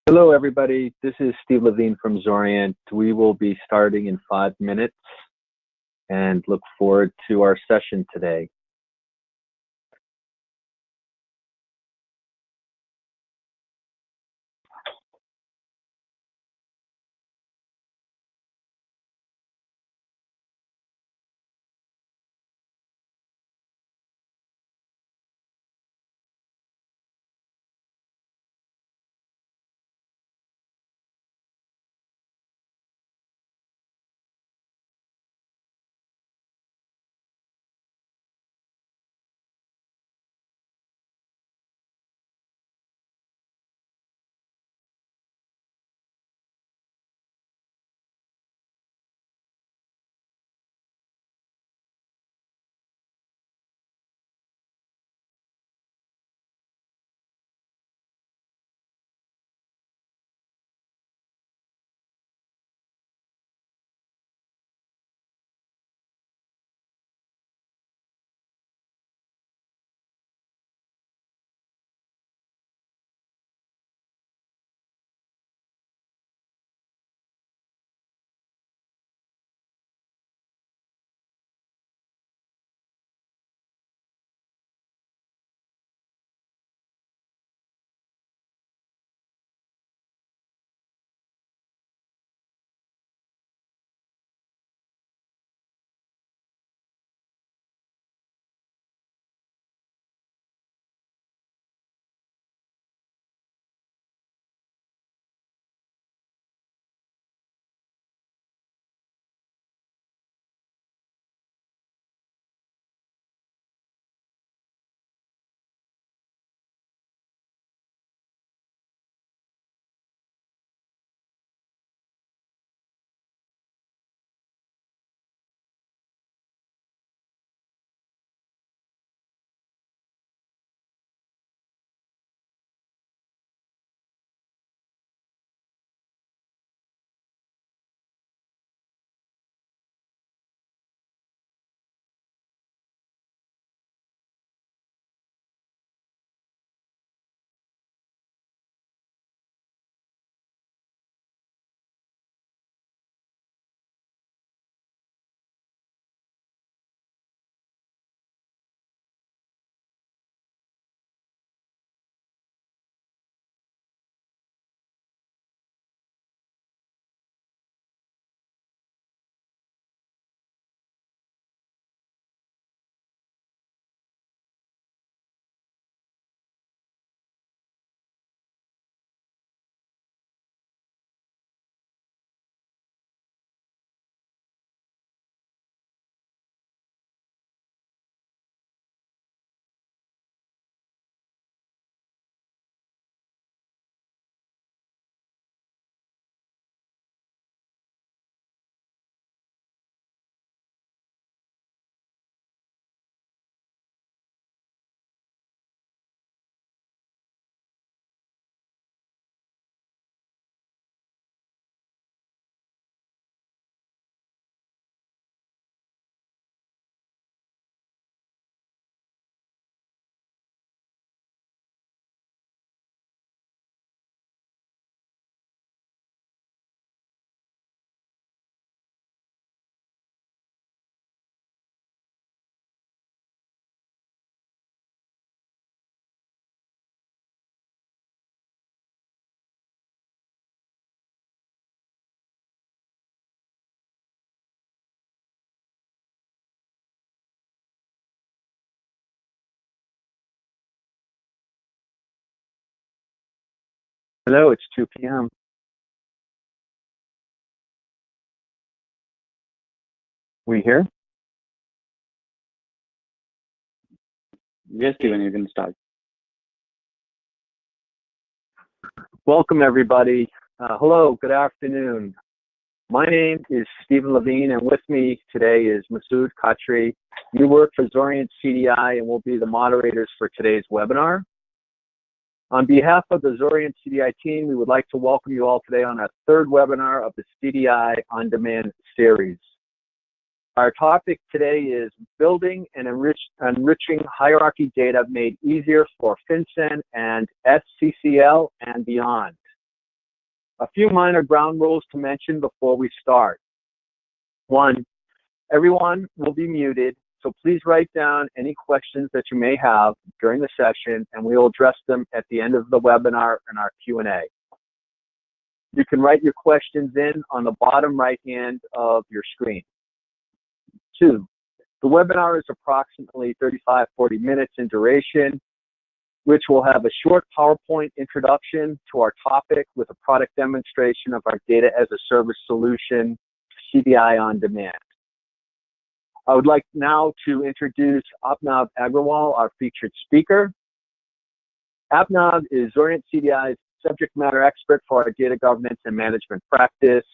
Hello, everybody. This is Steve Levine from Zorient. We will be starting in 5 minutes and look forward to our session today. Hello, it's 2 p.m. We here? Yes, Steven, you can start. Welcome, everybody. Hello, good afternoon. My name is Stephen Levine, and with me today is Masood Khatri. You work for Zorient CDi and will be the moderators for today's webinar. On behalf of the Zorient CDi team, we would like to welcome you all today on our third webinar of the CDi OnDemand series. Our topic today is building and enriching hierarchy data made easier for FinCEN and SCCL and beyond. A few minor ground rules to mention before we start. One, everyone will be muted, so please write down any questions that you may have during the session, and we will address them at the end of the webinar in our Q&A. You can write your questions in on the bottom right hand of your screen. Two, the webinar is approximately 35-40 minutes in duration, which will have a short PowerPoint introduction to our topic with a product demonstration of our data as a service solution, CDi OnDemand. I would like now to introduce Abhinav Agrawal, our featured speaker. Abhinav is Zorient CDi's subject matter expert for our data governance and management practice,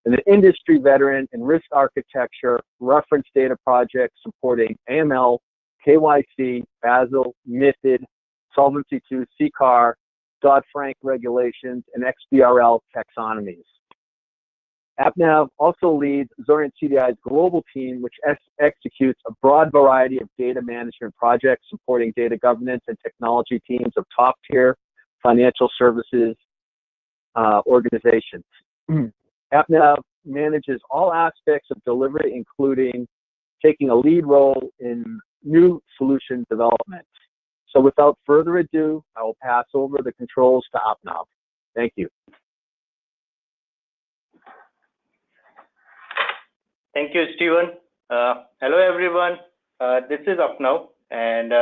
and an industry veteran in risk architecture, reference data projects supporting AML, KYC, Basel, MiFID, Solvency II, CCAR, Dodd-Frank regulations, and XBRL taxonomies. Abhinav also leads Zorient CDi's global team, which executes a broad variety of data management projects supporting data governance and technology teams of top-tier financial services organizations. Abhinav manages all aspects of delivery, including taking a lead role in new solution development. So without further ado, I will pass over the controls to Abhinav. Thank you. Thank you, Stephen. Hello, everyone. This is Abhinav, and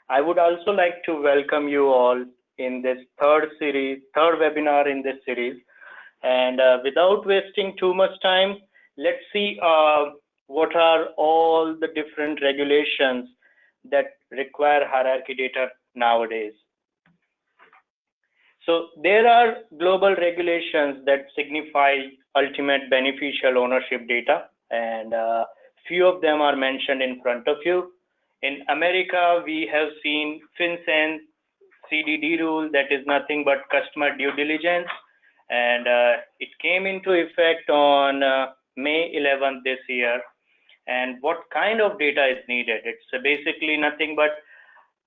I would also like to welcome you all in this third webinar in this series. And without wasting too much time, let's see what are all the different regulations that require hierarchy data nowadays. So there are global regulations that signify ultimate beneficial ownership data, and few of them are mentioned in front of you. In America, we have seen FinCEN CDD rule, that is nothing but customer due diligence, and it came into effect on May 11th this year. And what kind of data is needed? It's basically nothing but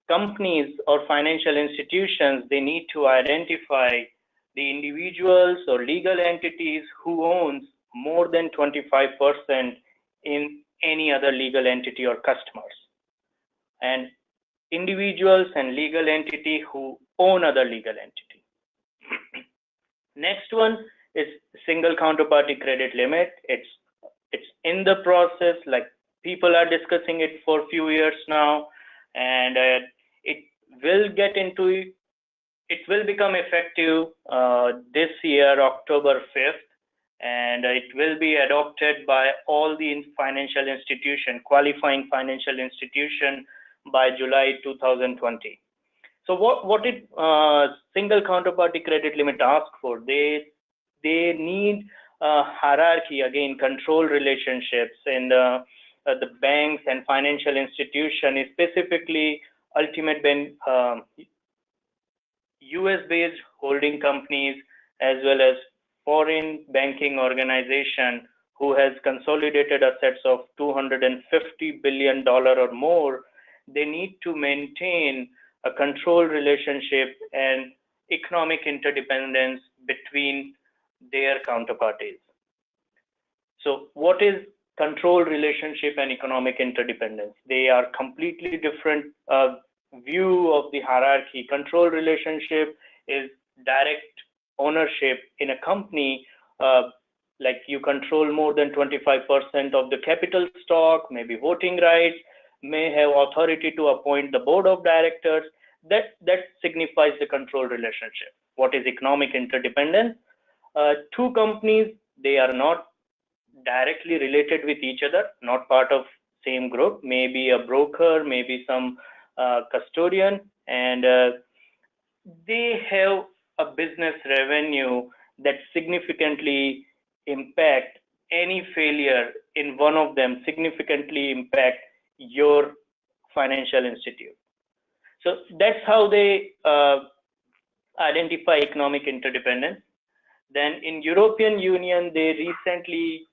companies or financial institutions, they need to identify the individuals or legal entities who owns more than 25% in any other legal entity or customers, and individuals and legal entity who own other legal entity. Next one is single counterparty credit limit. It's in the process, like people are discussing it for a few years now, and it will become effective this year, October 5th, and it will be adopted by all the financial institution, qualifying financial institution, by July 2020. So what did single counterparty credit limit ask for? They need hierarchy, again, control relationships in the banks and financial institution, specifically ultimate US-based holding companies, as well as foreign banking organization who has consolidated assets of $250 billion or more. They need to maintain a control relationship and economic interdependence between their counterparties. So what is control relationship and economic interdependence? They are completely different view of the hierarchy. Control relationship is direct ownership in a company, like you control more than 25% of the capital stock, maybe voting rights, may have authority to appoint the board of directors. That signifies the control relationship. What is economic interdependence? Two companies, they are not directly related with each other, not part of same group, maybe a broker, maybe some custodian, and they have a business revenue that significantly impact any failure in one of them, significantly impact your financial institute. So that's how they identify economic interdependence. Then in European Union, they recently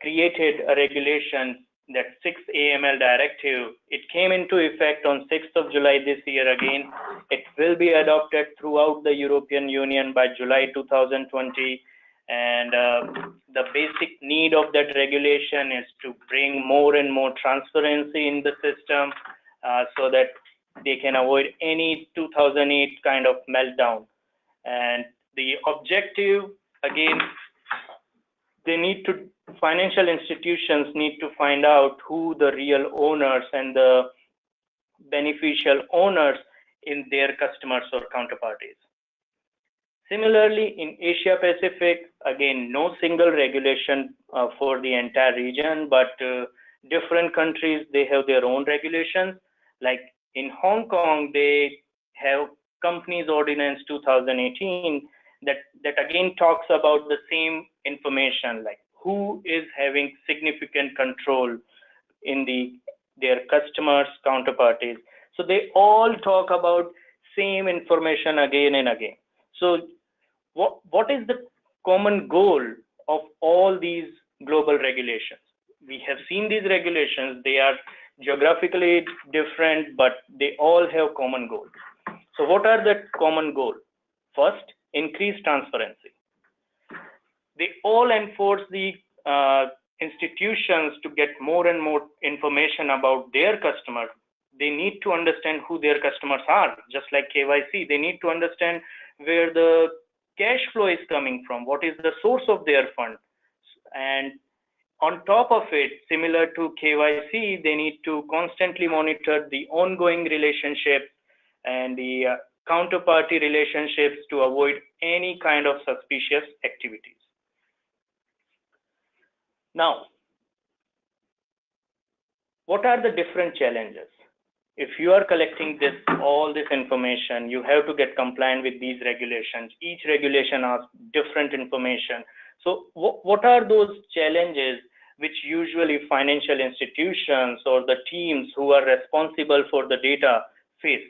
created a regulation that 6 AML directive, it came into effect on 6th of July this year again. It will be adopted throughout the European Union by July 2020. And the basic need of that regulation is to bring more and more transparency in the system so that they can avoid any 2008 kind of meltdown. And the objective, again, financial institutions need to find out who the real owners and the beneficial owners in their customers or counterparties. Similarly, in Asia Pacific, again, no single regulation for the entire region, but different countries, they have their own regulations. Like in Hong Kong, they have Companies Ordinance 2018 that again talks about the same information, like who is having significant control in their customers, counterparties. So they all talk about same information again and again. So what is the common goal of all these global regulations? We have seen these regulations, they are geographically different, but they all have common goals. So what are the common goals? First, increase transparency. They all enforce the institutions to get more and more information about their customers. They need to understand who their customers are, just like KYC. They need to understand where the cash flow is coming from, what is the source of their funds. And on top of it, similar to KYC, they need to constantly monitor the ongoing relationships and the counterparty relationships to avoid any kind of suspicious activities. Now, what are the different challenges? If you are collecting all this information, you have to get compliant with these regulations. Each regulation asks different information. So what are those challenges which usually financial institutions or the teams who are responsible for the data face?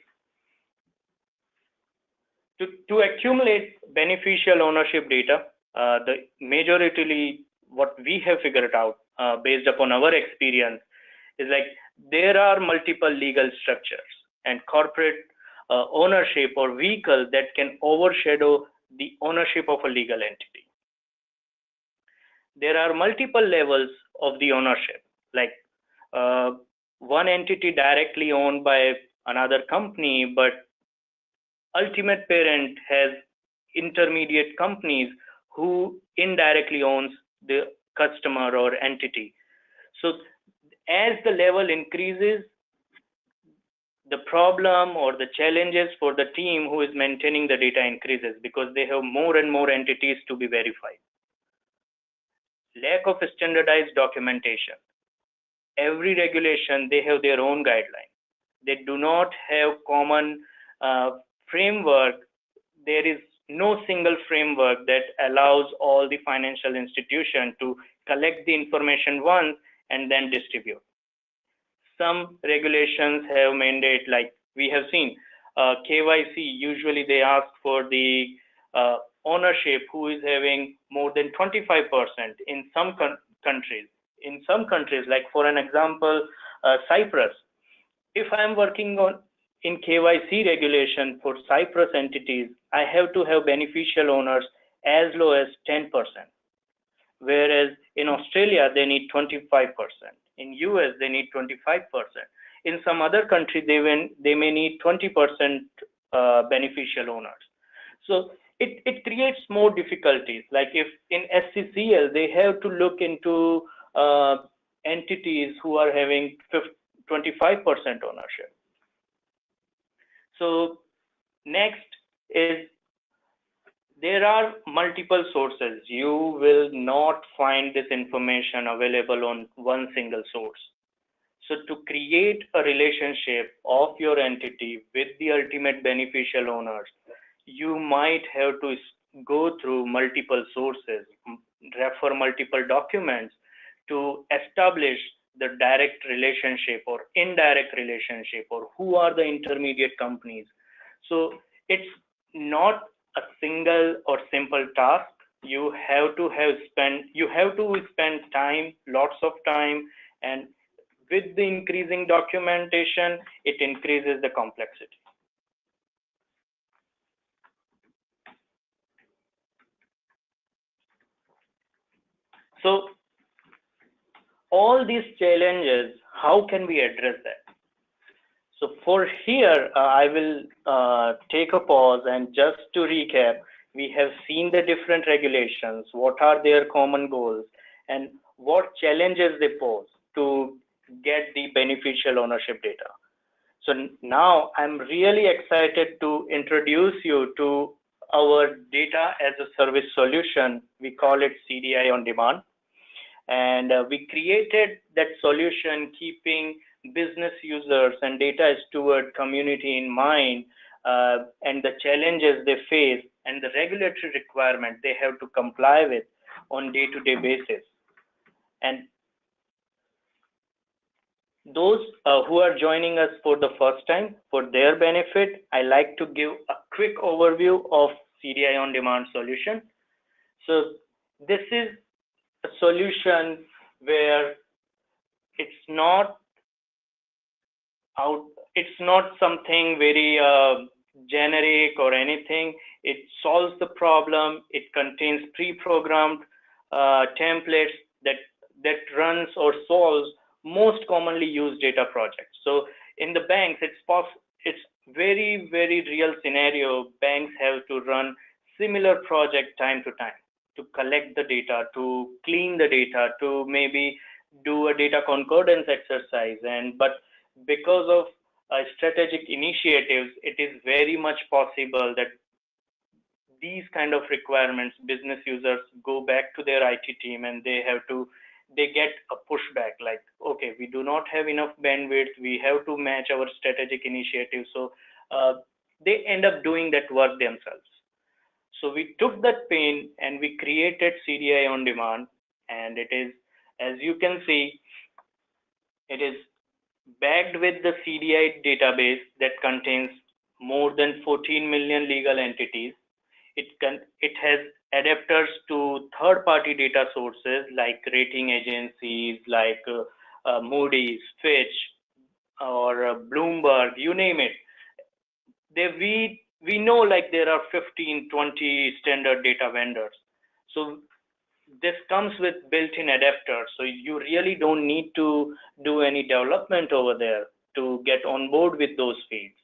To accumulate beneficial ownership data, the majority what we have figured out based upon our experience is like there are multiple legal structures and corporate ownership or vehicle that can overshadow the ownership of a legal entity. There are multiple levels of the ownership, like one entity directly owned by another company, but ultimate parent has intermediate companies who indirectly owns the customer or entity. So as the level increases, the problem or the challenges for the team who is maintaining the data increases because they have more and more entities to be verified. Lack of standardized documentation. Every regulation, they have their own guideline. They do not have common framework. There is no single framework that allows all the financial institutions to collect the information once and then distribute. Some regulations have mandate, like we have seen, KYC, usually they ask for the ownership who is having more than 25% in some countries. In some countries, like for an example, Cyprus, if I'm working in KYC regulation for Cyprus entities, I have to have beneficial owners as low as 10%. Whereas in Australia, they need 25%. In US, they need 25%. In some other country, they may need 20% beneficial owners. So it creates more difficulties. Like if in SCCL, they have to look into entities who are having 25% ownership. So next is there are multiple sources. You will not find this information available on one single source. So to create a relationship of your entity with the ultimate beneficial owners, you might have to go through multiple sources, refer multiple documents to establish the direct relationship or indirect relationship or who are the intermediate companies. So it's not a single or simple task. You have to spend time, lots of time, and with the increasing documentation, it increases the complexity. So all these challenges, how can we address that? So for here, I will take a pause, and just to recap, we have seen the different regulations, what are their common goals, and what challenges they pose to get the beneficial ownership data. So now I'm really excited to introduce you to our data as a service solution. We call it CDi OnDemand. And we created that solution keeping business users and data steward community in mind, and the challenges they face and the regulatory requirement they have to comply with on day-to-day basis. And those who are joining us for the first time, for their benefit, I like to give a quick overview of CDi OnDemand solution. So this is a solution where it's not something very generic or anything. It solves the problem. It contains pre-programmed templates that runs or solves most commonly used data projects. So in the banks, it's very, very real scenario. Banks have to run similar project time to time to collect the data, to clean the data, to maybe do a data concordance exercise. But because of strategic initiatives, it is very much possible that these kind of requirements, business users go back to their IT team and they get a pushback like, okay, we do not have enough bandwidth, we have to match our strategic initiatives. So they end up doing that work themselves. So we took that pain and we created CDi OnDemand, and it is, as you can see, it is backed with the CDi database that contains more than 14 million legal entities. It has adapters to third-party data sources like rating agencies, like Moody's, Fitch, or Bloomberg, you name it. We know like there are 15, 20 standard data vendors. So this comes with built-in adapters. So you really don't need to do any development over there to get on board with those feeds.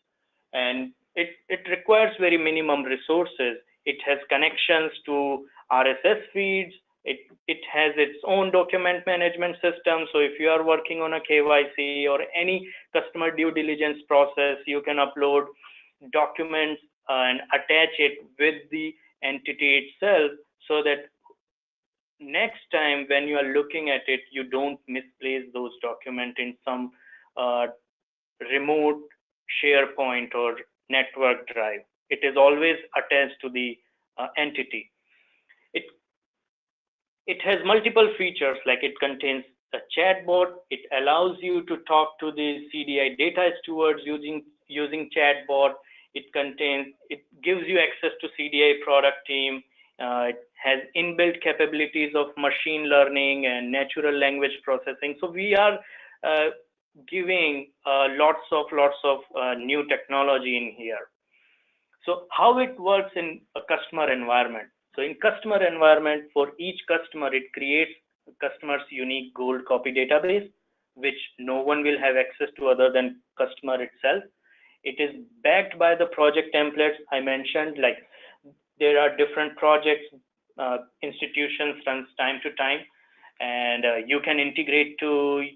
And it requires very minimum resources. It has connections to RSS feeds. It has its own document management system. So if you are working on a KYC or any customer due diligence process, you can upload documents and attach it with the entity itself, so that next time when you are looking at it, you don't misplace those documents in some remote SharePoint or network drive. It is always attached to the entity. It has multiple features, like it contains a chatbot. It allows you to talk to the CDi data stewards using chatbot. It gives you access to CDi product team. It has inbuilt capabilities of machine learning and natural language processing. So we are giving lots of new technology in here. So how it works in a customer environment? So in customer environment, for each customer, it creates a customer's unique gold copy database, which no one will have access to other than customer itself. It is backed by the project templates I mentioned. Like there are different projects, institutions runs time to time, and you can integrate to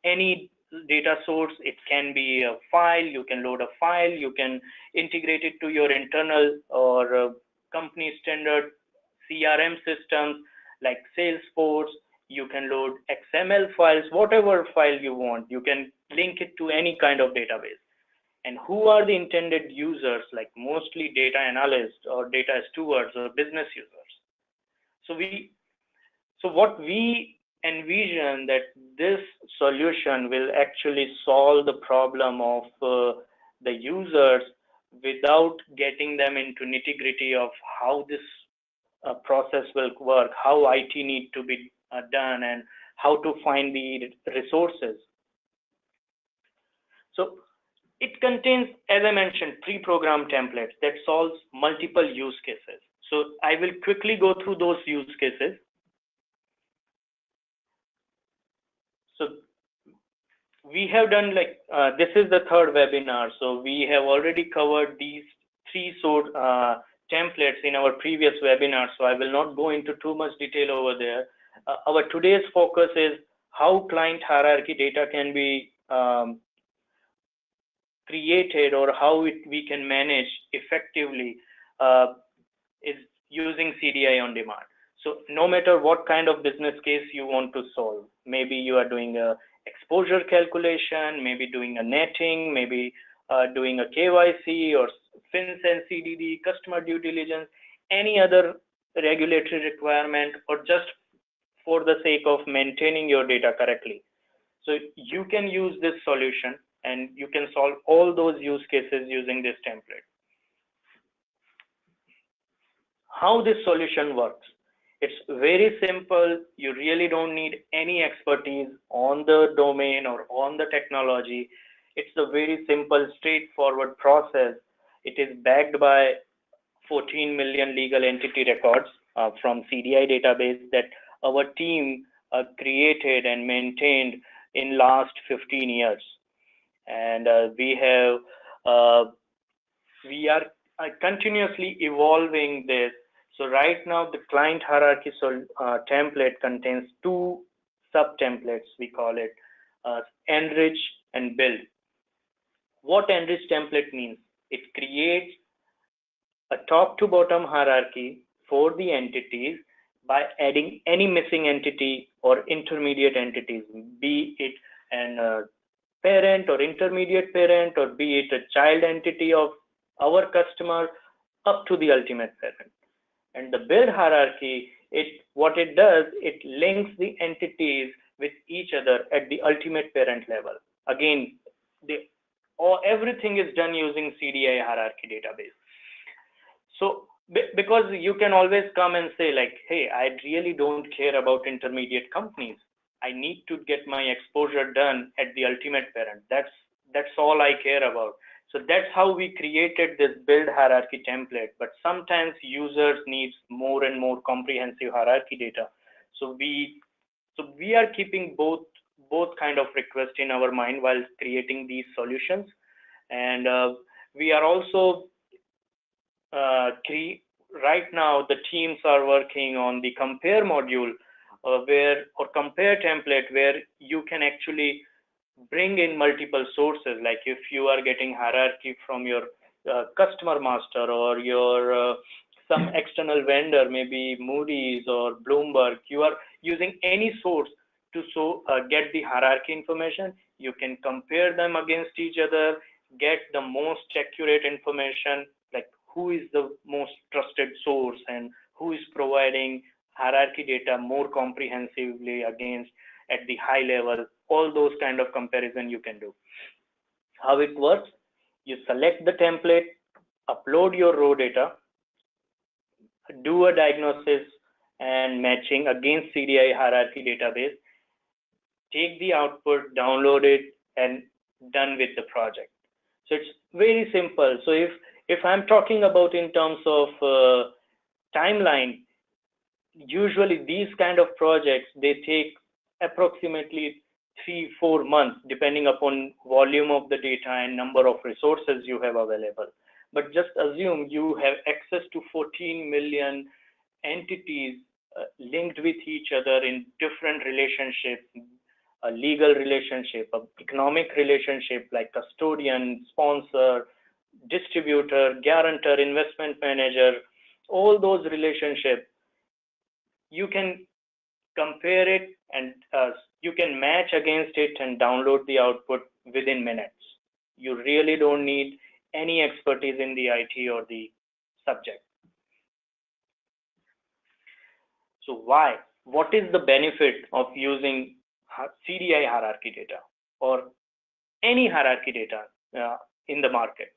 any data source. It can be a file, you can load a file, you can integrate it to your internal or company standard CRM systems like Salesforce. You can load XML files, whatever file you want. You can link it to any kind of database. And who are the intended users? Like mostly data analysts or data stewards or business users. So what we envision that this solution will actually solve the problem of the users without getting them into nitty-gritty of how this process will work, how IT need to be done, and how to find the resources. So it contains, as I mentioned, pre-programmed templates that solves multiple use cases. So I will quickly go through those use cases. So we have done this is the third webinar. So we have already covered these three templates in our previous webinar. So I will not go into too much detail over there. Our today's focus is how client hierarchy data can be created, or how we can manage effectively is using CDi OnDemand. So no matter what kind of business case you want to solve, maybe you are doing a exposure calculation, maybe doing a netting, maybe doing a KYC or FinCEN CDD, customer due diligence, any other regulatory requirement, or just for the sake of maintaining your data correctly. So you can use this solution and you can solve all those use cases using this template. How this solution works? It's very simple. You really don't need any expertise on the domain or on the technology. It's a very simple, straightforward process. It is backed by 14 million legal entity records from CDi database that our team created and maintained in last 15 years. And we are continuously evolving this. So right now the client hierarchy template contains two sub-templates, we call it Enrich and Build. What Enrich template means? It creates a top to bottom hierarchy for the entities by adding any missing entity or intermediate entities, be it an parent or intermediate parent, or be it a child entity of our customer, up to the ultimate parent. And the build hierarchy, what it does, it links the entities with each other at the ultimate parent level. Again, everything is done using CDi hierarchy database. So because you can always come and say like, hey, I really don't care about intermediate companies. I need to get my exposure done at the ultimate parent. That's all I care about. So that's how we created this build hierarchy template. But sometimes users need more and more comprehensive hierarchy data. So we are keeping both kind of requests in our mind while creating these solutions. And we are also right now the teams are working on the compare module or compare template, where you can actually bring in multiple sources. Like if you are getting hierarchy from your customer master or your some external vendor, maybe Moody's or Bloomberg, you are using any source to get the hierarchy information. You can compare them against each other, get the most accurate information, like who is the most trusted source and who is providing hierarchy data more comprehensively against at the high level. All those kind of comparison you can do. How it works? You select the template, upload your raw data, do a diagnosis and matching against CDi hierarchy database, take the output, download it, and done with the project. So it's very simple. So if I'm talking about in terms of timeline, usually these kind of projects, they take approximately 3-4 months, depending upon volume of the data and number of resources you have available. But just assume you have access to 14 million entities linked with each other in different relationships, a legal relationship, an economic relationship like custodian, sponsor, distributor, guarantor, investment manager, all those relationships. You can compare it and you can match against it and download the output within minutes. You really don't need any expertise in the IT or the subject. So why? What is the benefit of using CDi hierarchy data or any hierarchy data in the market?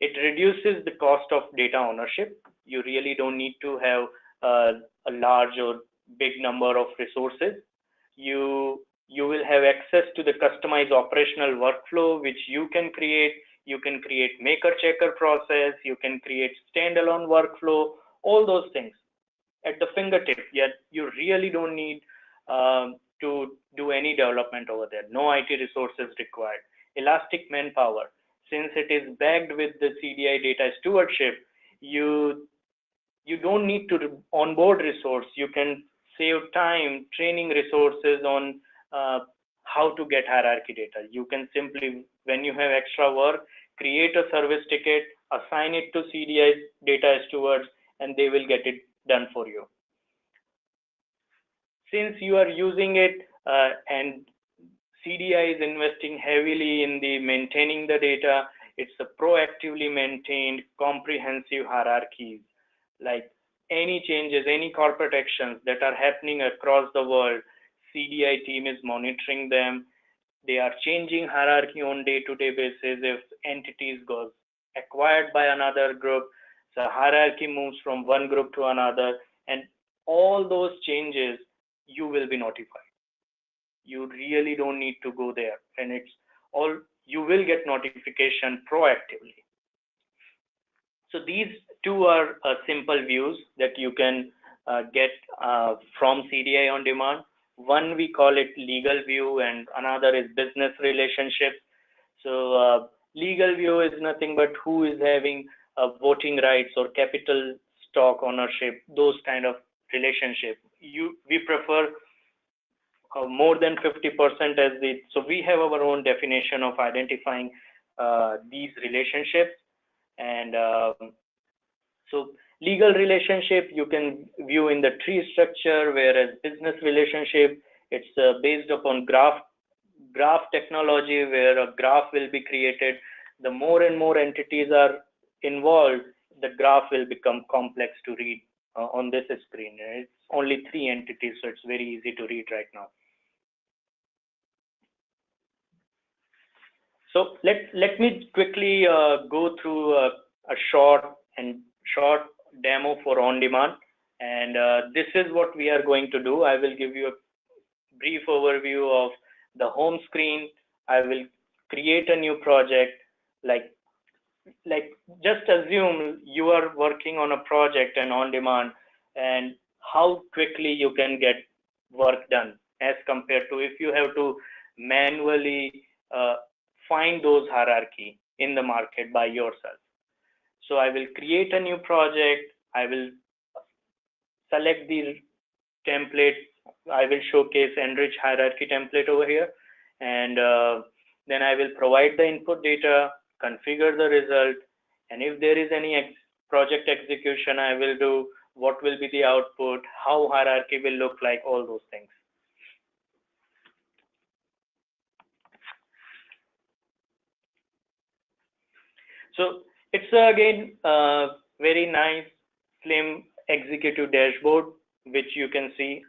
It reduces the cost of data ownership. You really don't need to have a large or big number of resources. You You will have access to the customized operational workflow, which you can create. You can create maker-checker process. You can create standalone workflow, all those things at the fingertip. Yet you really don't need to do any development over there. No IT resources required. Elastic manpower. Since it is backed with the CDi data stewardship, you don't need to onboard resource. You can save time training resources on how to get hierarchy data. You can simply, when you have extra work, create a service ticket, assign it to CDi data stewards, and they will get it done for you. Since you are using it and CDi is investing heavily in the maintaining the data, it's a proactively maintained comprehensive hierarchies. Like any changes, any corporate actions that are happening across the world, CDi team is monitoring them. They are changing hierarchy on day-to-day basis. If entities goes acquired by another group, the hierarchy moves from one group to another, and all those changes you will be notified. You really don't need to go there, and it's all, you will get notification proactively. So these two are simple views that you can get from CDi OnDemand. One, we call it legal view, and another is business relationship. So legal view is nothing but who is having voting rights or capital stock ownership, those kind of relationship. We prefer more than 50% as the, so we have our own definition of identifying these relationships. And so legal relationship you can view in the tree structure, whereas business relationship, it's based upon graph technology, where a graph will be created. The more and more entities are involved, the graph will become complex to read on this screen. It's only 3 entities, so it's very easy to read right now. So let me quickly go through a short demo for OnDemand, and this is what we are going to do. I will give you a brief overview of the home screen. I will create a new project. Like just assume you are working on a project and OnDemand, and how quickly you can get work done as compared to if you have to manually find those hierarchy in the market by yourself. So I will create a new project. I will select the template. I will showcase Enrich hierarchy template over here, and then I will provide the input data, configure the result, and if there is any project execution, I will do what will be the output, how hierarchy will look like, all those things. So it's again very nice, slim executive dashboard, which you can see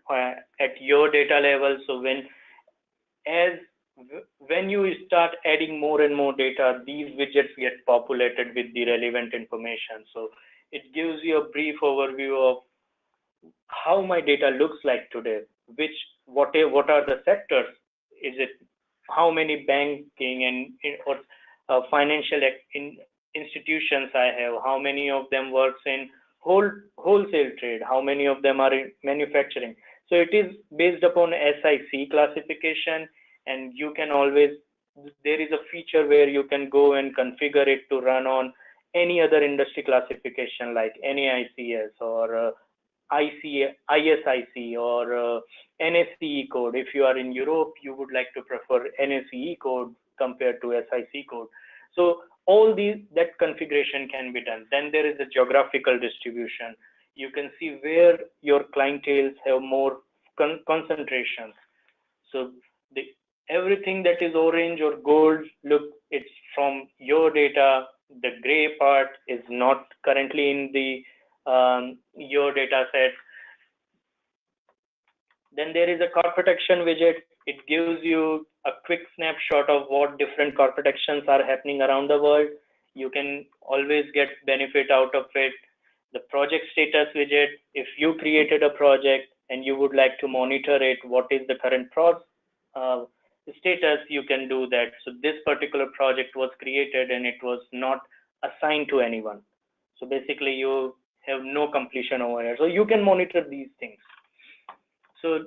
at your data level. So when you start adding more and more data, these widgets get populated with the relevant information. So it gives you a brief overview of how my data looks like today, what are the sectors, is it how many banking and or financial institutions I have, how many of them works in wholesale trade, how many of them are in manufacturing. So it is based upon SIC classification, and you can always, there is a feature where you can go and configure it to run on any other industry classification like NAICS or ISIC or NSCE code. If you are in Europe, you would like to prefer NSCE code compared to SIC code. So all that configuration can be done. Then there is a geographical distribution. You can see where your clienteles have more concentrations. So everything that is orange or gold, look, it's from your data. The gray part is not currently in the your data set. Then there is a corporate action widget. It gives you a quick snapshot of what different corporate actions are happening around the world. You can always get benefit out of it. The project status widget, if you created a project and you would like to monitor it, what is the current status, you can do that. So this particular project was created and it was not assigned to anyone. So basically you have no completion over here. So you can monitor these things. So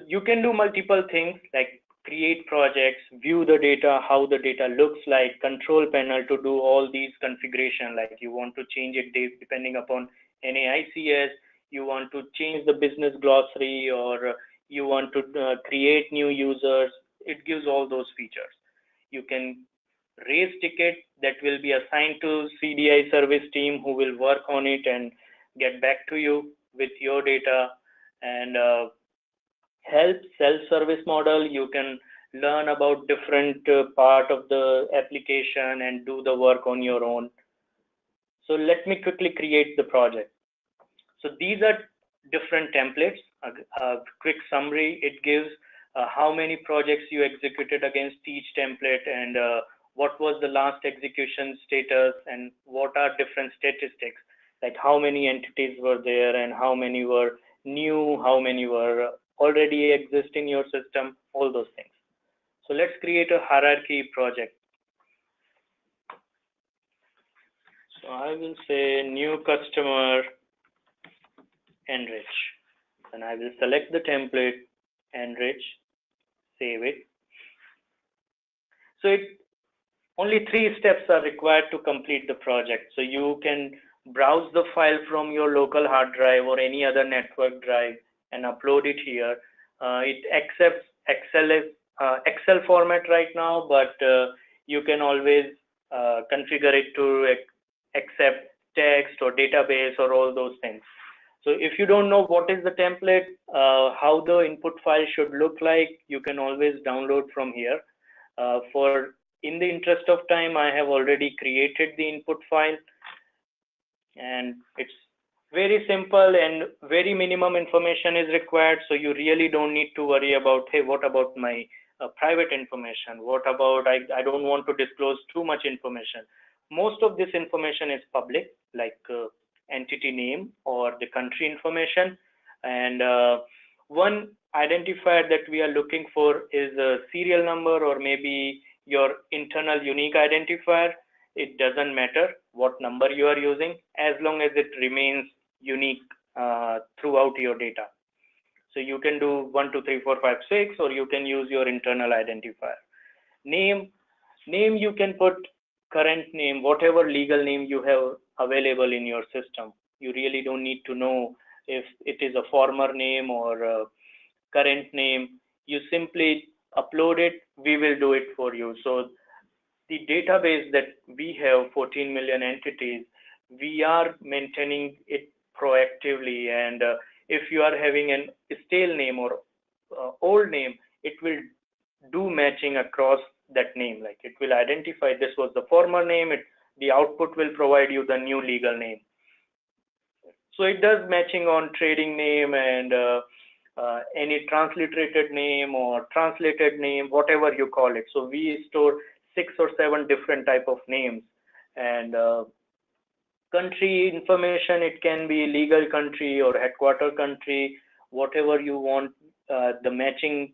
you can do multiple things like create projects, view the data, how the data looks like, control panel to do all these configuration, like you want to change it depending upon NAICS, you want to change the business glossary, or you want to create new users. It gives all those features. You can raise ticket that will be assigned to CDI service team who will work on it and get back to you with your data. And help self-service model, you can learn about different part of the application and do the work on your own. So let me quickly create the project. So these are different templates. A quick summary, it gives how many projects you executed against each template, and what was the last execution status, and what are different statistics, like how many entities were there and how many were new, how many were already exist in your system, all those things. So let's create a hierarchy project. So I will say new customer Enrich, and I will select the template Enrich, save it. So only 3 steps are required to complete the project. So you can browse the file from your local hard drive or any other network drive and upload it here. It accepts Excel format right now, but you can always configure it to accept text or database or all those things. So if you don't know what is the template, how the input file should look like, you can always download from here. In the interest of time, I have already created the input file, and it's very simple and very minimum information is required. So you really don't need to worry about, hey, what about my private information? What about, I don't want to disclose too much information. Most of this information is public, like entity name or the country information. And one identifier that we are looking for is a serial number or maybe your internal unique identifier. It doesn't matter what number you are using, as long as it remains unique throughout your data. So you can do 1, 2, 3, 4, 5, 6, or you can use your internal identifier. Name you can put current name, whatever legal name you have available in your system. You really don't need to know if it is a former name or a current name. You simply upload it, we will do it for you. So the database that we have, 14 million entities, we are maintaining it proactively, and if you are having a stale name or old name, it will do matching across that name. Like it will identify this was the former name, the output will provide you the new legal name. So it does matching on trading name and any transliterated name or translated name, whatever you call it. So we store 6 or 7 different type of names. And country information, it can be legal country or headquarter country, whatever you want. The matching,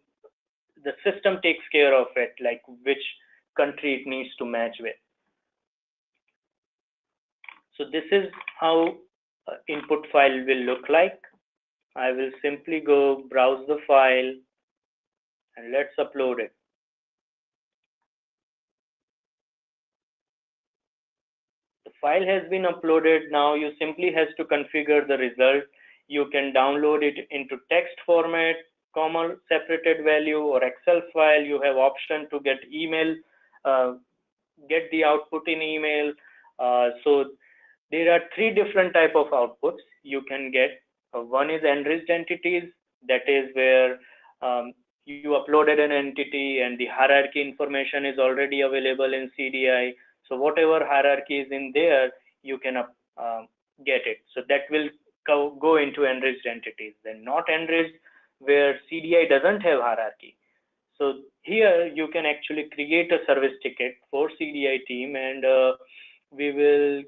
the system takes care of it, like which country it needs to match with. So this is how input file will look like. I will simply go browse the file and let's upload it. The file has been uploaded. Now you simply has to configure the result. You can download it into text format, comma separated value, or Excel file. You have option to get email, get the output in email. So there are 3 different type of outputs you can get. One is enriched entities, that is where you uploaded an entity and the hierarchy information is already available in CDI. So whatever hierarchy is in there, you can get it. So that will go into enriched entities. Then not enriched, where CDI doesn't have hierarchy. So here you can actually create a service ticket for CDI team, and we will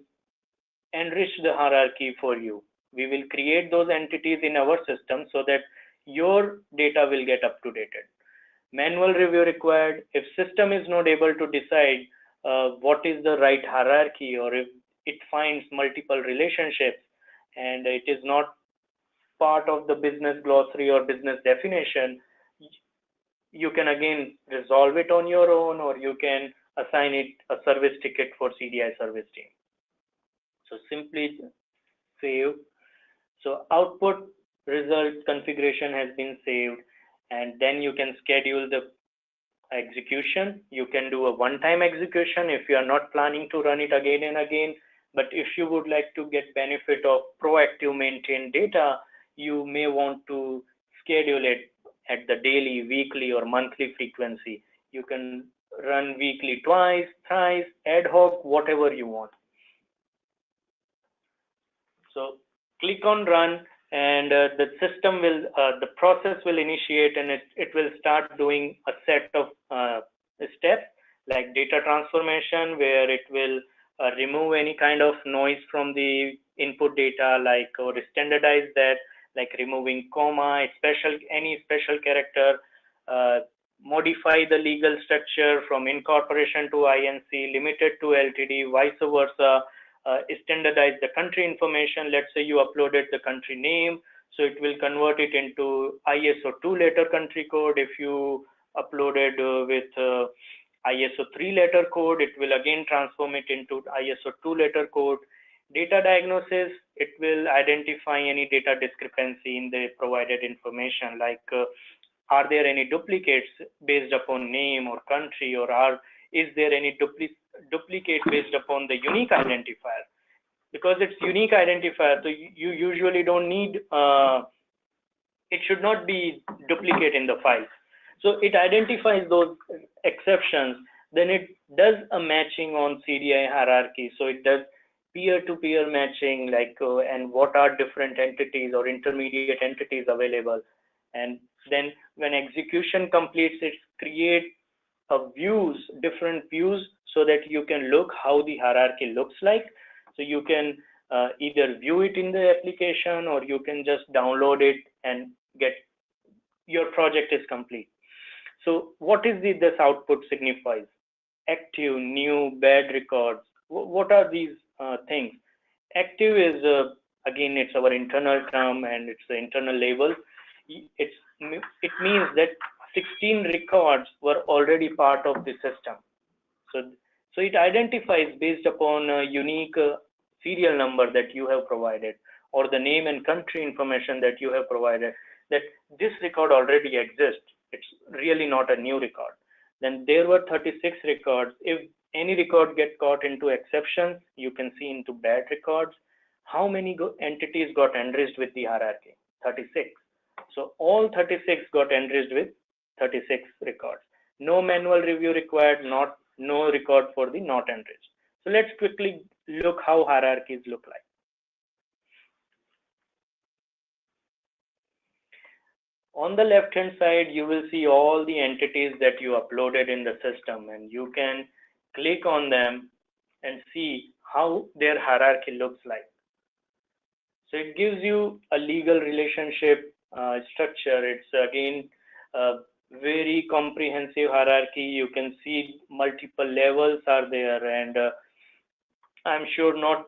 enrich the hierarchy for you. We will create those entities in our system so that your data will get up to date. manual review required. If system is not able to decide what is the right hierarchy, or if it finds multiple relationships and it is not part of the business glossary or business definition, you can again resolve it on your own, or you can assign it a service ticket for CDI service team. So simply save. So output result configuration has been saved, and then you can schedule the execution. You can do a one-time execution if you are not planning to run it again and again. But if you would like to get benefit of proactive maintained data, you may want to schedule it at the daily, weekly, or monthly frequency. You can run weekly twice, thrice, ad hoc, whatever you want. So click on run, and the system will, the process will initiate, and it will start doing a set of steps like data transformation, where it will remove any kind of noise from the input data, like, or standardize that, like removing comma, any special character, modify the legal structure from incorporation to INC, limited to LTD, vice versa. Standardize the country information. Let's say you uploaded the country name, so it will convert it into ISO 2-letter country code. If you uploaded with ISO 3-letter code, it will again transform it into ISO 2-letter code. Data diagnosis, it will identify any data discrepancy in the provided information, like are there any duplicates based upon name or country, or is there any duplicate based upon the unique identifier? Because it's unique identifier, so you usually don't need, it should not be duplicate in the file. So it identifies those exceptions, then it does a matching on CDI hierarchy. So it does peer-to-peer matching, like, and what are different entities or intermediate entities available. And then when execution completes, it creates different views, so that you can look how the hierarchy looks like. So you can either view it in the application, or you can just download it and get your project is complete. So what is this output signifies? Active, new, bad records. What are these things? Active is again, it's our internal term, and it's the internal label. It means that 16 records were already part of the system. So it identifies based upon a unique serial number that you have provided, or the name and country information that you have provided, that this record already exists. It's really not a new record. Then there were 36 records. If any record get caught into exceptions, you can see into bad records. How many entities got enriched with the hierarchy? 36. So all 36 got enriched with 36 records. No manual review required, no record for the not enriched. So let's quickly look how hierarchies look like. On the left hand side, you will see all the entities that you uploaded in the system, and you can click on them and see how their hierarchy looks like. So it gives you a legal relationship structure. It's again a very comprehensive hierarchy. You can see multiple levels are there, and I'm sure not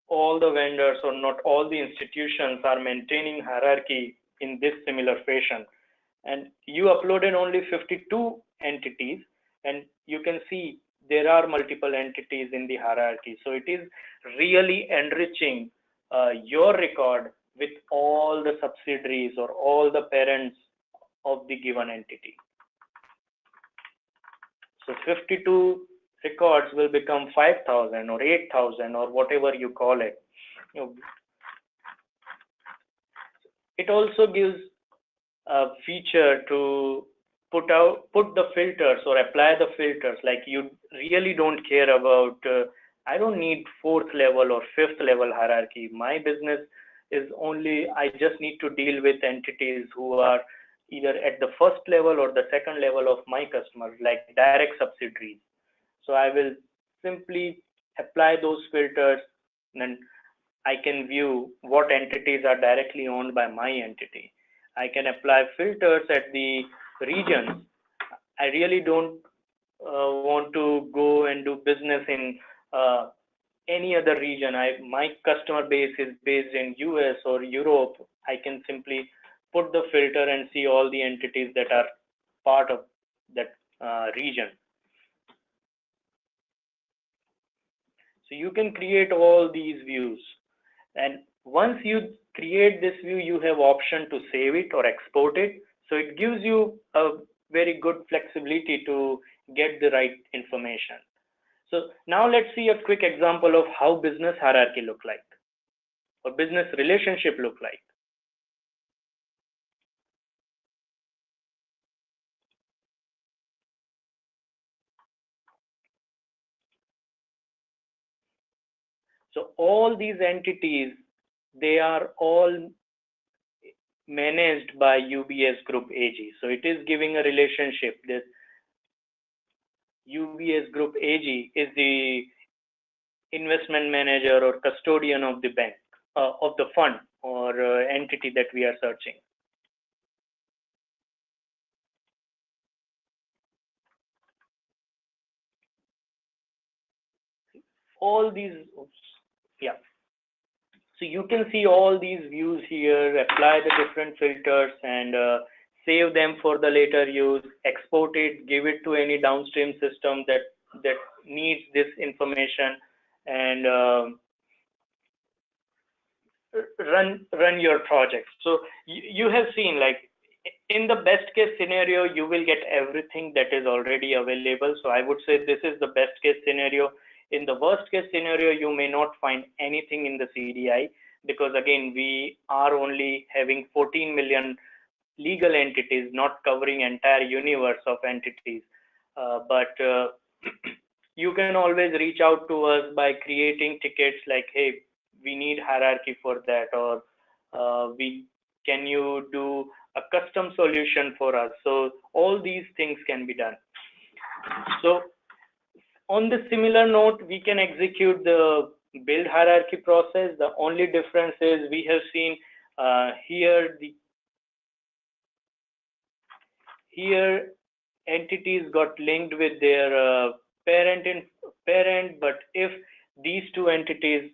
all the vendors or not all the institutions are maintaining hierarchy in this similar fashion. And you uploaded only 52 entities, and you can see there are multiple entities in the hierarchy. So it is really enriching your record with all the subsidiaries or all the parents of the given entity. So 52 records will become 5,000 or 8,000 or whatever you call it. It also gives a feature to put the filters or apply the filters. Like, you really don't care about I don't need 4th level or 5th level hierarchy. My business is only, I just need to deal with entities who are either at the 1st level or the 2nd level of my customers, like direct subsidiaries. So I will simply apply those filters, and I can view what entities are directly owned by my entity. I can apply filters at the regions, I really don't want to go and do business in any other region. My customer base is based in US or Europe. I can simply put the filter and see all the entities that are part of that region. So you can create all these views, and once you create this view, you have option to save it or export it. So it gives you a very good flexibility to get the right information. So now let's see a quick example of how business hierarchy look like or business relationship look like. So all these entities, they are all managed by UBS Group AG. So it is giving a relationship. This UBS Group AG is the investment manager or custodian of the bank, of the fund or entity that we are searching. All these, yeah. So you can see all these views here, apply the different filters and save them for the later use, export it, give it to any downstream system that needs this information, and run your project. So you have seen, like, in the best case scenario, you will get everything that is already available. So I would say this is the best case scenario. In the worst case scenario, you may not find anything in the CDI, because again, we are only having 14 million legal entities, not covering entire universe of entities. But you can always reach out to us by creating tickets like, hey, we need hierarchy for that, or can you do a custom solution for us? So all these things can be done. So on the similar note, we can execute the build hierarchy process. The only difference is we have seen here entities got linked with their parent, but if these two entities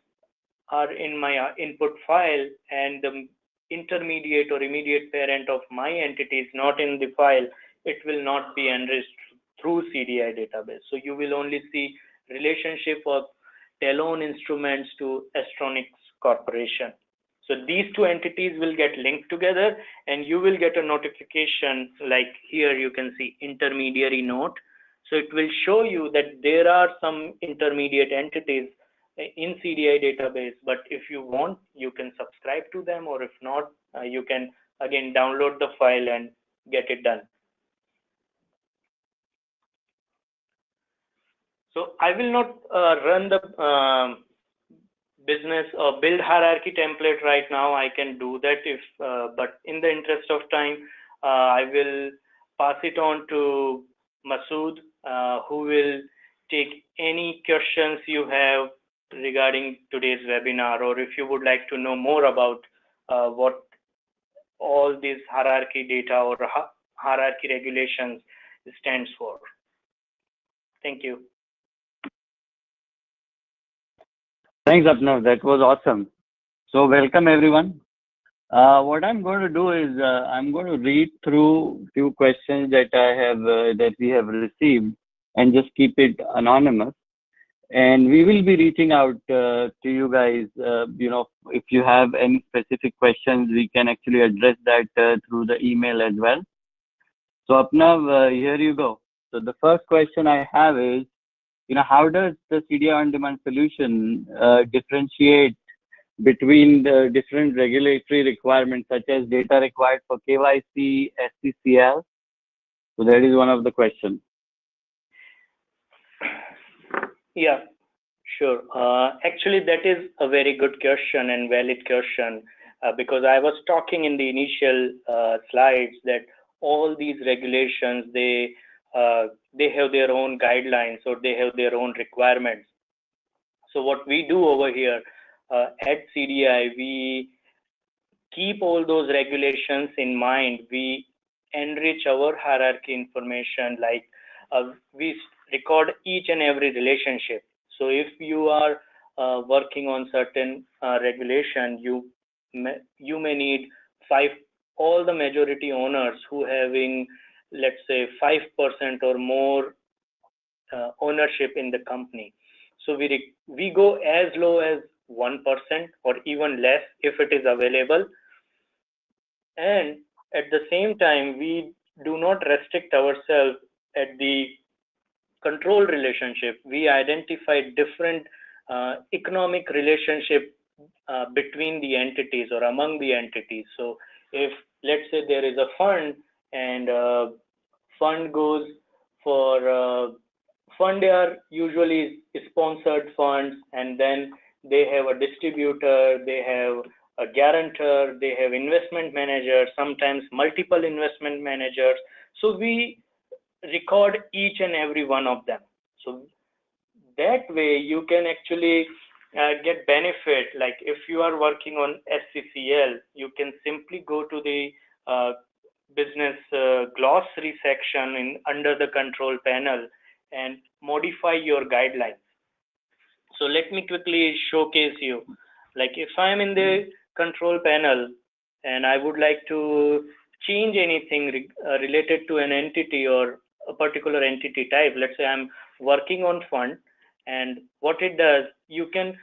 are in my input file and the intermediate or immediate parent of my entity is not in the file, it will not be enriched through CDi database. So you will only see relationship of Talon Instruments to Astronics Corporation. So these two entities will get linked together, and you will get a notification like here you can see intermediary note. So it will show you that there are some intermediate entities in CDi database, but if you want, you can subscribe to them, or if not, you can again download the file and get it done. So I will not run the business or build hierarchy template right now. I can do that if, but in the interest of time, I will pass it on to Masood, who will take any questions you have regarding today's webinar, or if you would like to know more about what all these hierarchy data or hierarchy regulations stands for. Thank you. Thanks, Abhinav. That was awesome. So welcome, everyone. What I'm going to do is I'm going to read through a few questions that that we have received, and just keep it anonymous. And we will be reaching out to you guys. If you have any specific questions, we can actually address that through the email as well. So Abhinav, here you go. So the first question I have is, how does the CDi OnDemand solution differentiate between the different regulatory requirements, such as data required for KYC, SCCL? So that is one of the questions. Yeah, sure. Actually, that is a very good question and valid question, because I was talking in the initial slides that all these regulations, they have their own guidelines, or they have their own requirements. So what we do over here at CDi, we keep all those regulations in mind. We enrich our hierarchy information, like we record each and every relationship. So if you are working on certain regulation, you may need all the majority owners who having, let's say, 5% or more ownership in the company. So we go as low as 1% or even less if it is available. And at the same time, we do not restrict ourselves at the control relationship. We identify different economic relationship between the entities or among the entities. So if, let's say, there is a fund, and fund goes for fund are usually sponsored funds, and then they have a distributor, they have a guarantor, they have investment managers, sometimes multiple investment managers. So we record each and every one of them. So that way you can actually get benefit. Like if you are working on SCCL, you can simply go to the business glossary section under the control panel and modify your guidelines. So let me quickly showcase you. Like if I'm in the control panel and I would like to change anything related to an entity or a particular entity type, let's say I'm working on fund, and what it does, you can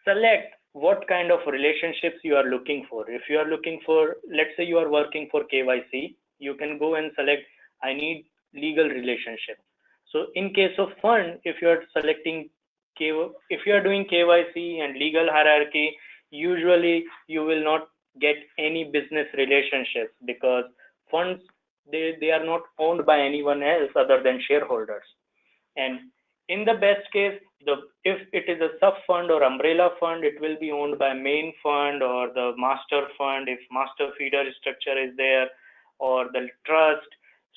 select what kind of relationships you are looking for. If you are looking for, let's say you are working for KYC, you can go and select, I need legal relationship. So in case of fund, if you are selecting if you are doing KYC and legal hierarchy, usually you will not get any business relationships, because funds, they are not owned by anyone else other than shareholders. And in the best case, if it is a sub fund or umbrella fund, it will be owned by main fund or the master fund if master feeder structure is there, or the trust.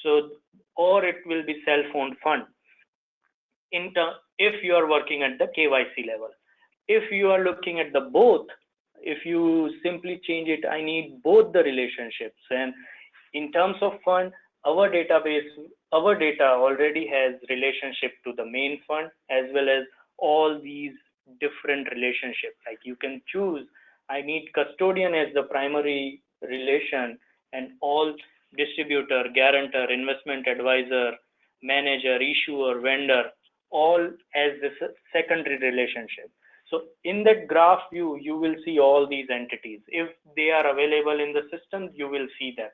So, or it will be self-owned fund. If you are working at the KYC level, if you are looking at the both, if you simply change it, I need both the relationships. And in terms of fund, our database, our data already has relationship to the main fund as well as all these different relationships. Like you can choose, I need custodian as the primary relation, and all distributor, guarantor, investment advisor, manager, issuer, vendor, all as this secondary relationship. So in that graph view, you will see all these entities. If they are available in the system, you will see them.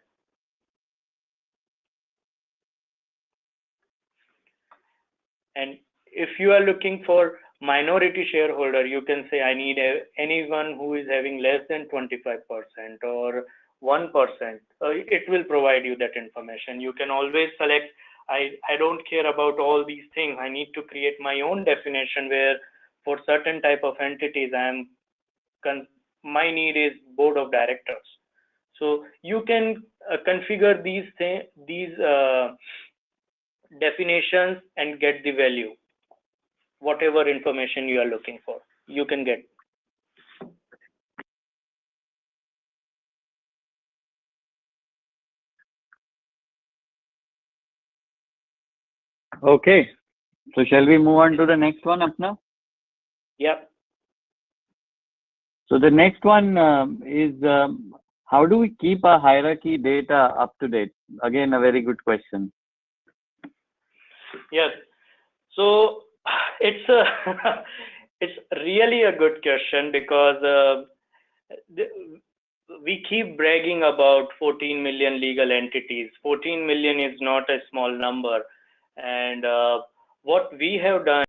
And if you are looking for minority shareholder, you can say I need anyone who is having less than 25% or 1%. It will provide you that information. You can always select, I don't care about all these things. I need to create my own definition where for certain type of entities, my need is board of directors. So you can configure these definitions and get the value. Whatever information you are looking for, you can get. Okay. So shall we move on to the next one, Apna? Yep. So the next one is how do we keep our hierarchy data up to date? Again, a very good question. Yes. So it's really a good question, because we keep bragging about 14 million legal entities. 14 million is not a small number. And what we have done